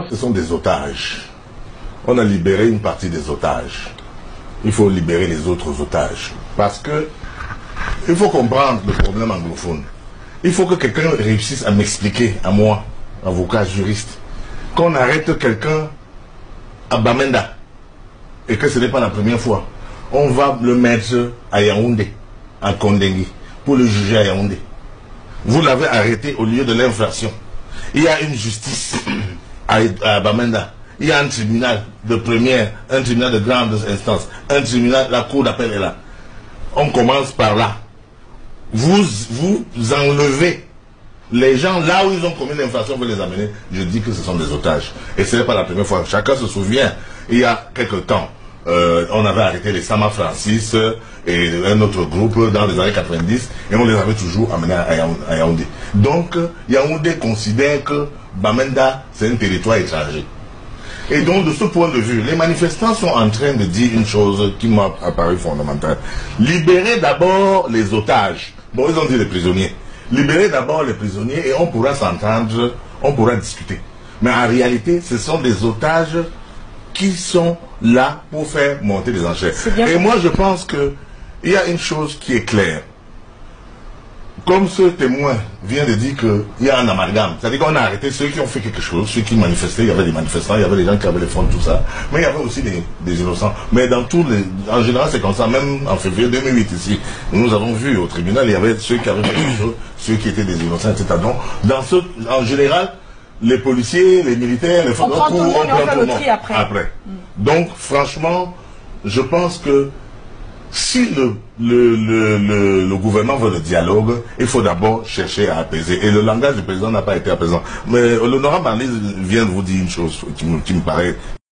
ce sont des otages. On a libéré une partie des otages. Il faut libérer les autres otages. Parce que il faut comprendre le problème anglophone. Il faut que quelqu'un réussisse à m'expliquer, à moi, avocat, juriste, qu'on arrête quelqu'un à Bamenda et que ce n'est pas la première fois. On va le mettre à Yaoundé, à Kondengui, pour le juger à Yaoundé. Vous l'avez arrêté au lieu de l'infraction. Il y a une justice à Bamenda. Il y a un tribunal de première, un tribunal de grande instance, un tribunal, la cour d'appel est là. On commence par là. Vous enlevez les gens là où ils ont commis l'infraction, vous les amener. Je dis que ce sont des otages. Et ce n'est pas la première fois. Chacun se souvient, il y a quelque temps, on avait arrêté les Sama Francis et un autre groupe dans les années 90 et on les avait toujours amenés à Yaoundé. Donc, Yaoundé considère que Bamenda, c'est un territoire étranger. Et donc, de ce point de vue, les manifestants sont en train de dire une chose qui m'a apparu fondamentale. Libérez d'abord les otages. Bon, ils ont dit les prisonniers. Libérez d'abord les prisonniers et on pourra s'entendre, on pourra discuter. Mais en réalité, ce sont des otages qui sont là pour faire monter les enchères. Et moi, je pense qu'il y a une chose qui est claire. Comme ce témoin vient de dire qu'il y a un amalgame, c'est-à-dire qu'on a arrêté ceux qui ont fait quelque chose, ceux qui manifestaient, il y avait des manifestants, il y avait des gens qui avaient les fonds, tout ça, mais il y avait aussi des innocents. Mais dans en général, c'est comme ça, même en février 2008 ici, nous avons vu au tribunal, il y avait ceux qui avaient fait quelque chose, ceux qui étaient des innocents, etc. Donc, en général, les policiers, les militaires, les forces de secours, on prend tout le monde après. Donc, franchement, je pense que si le gouvernement veut le dialogue, il faut d'abord chercher à apaiser. Et le langage du président n'a pas été apaisant. Mais l'honorable Marlise vient de vous dire une chose qui me paraît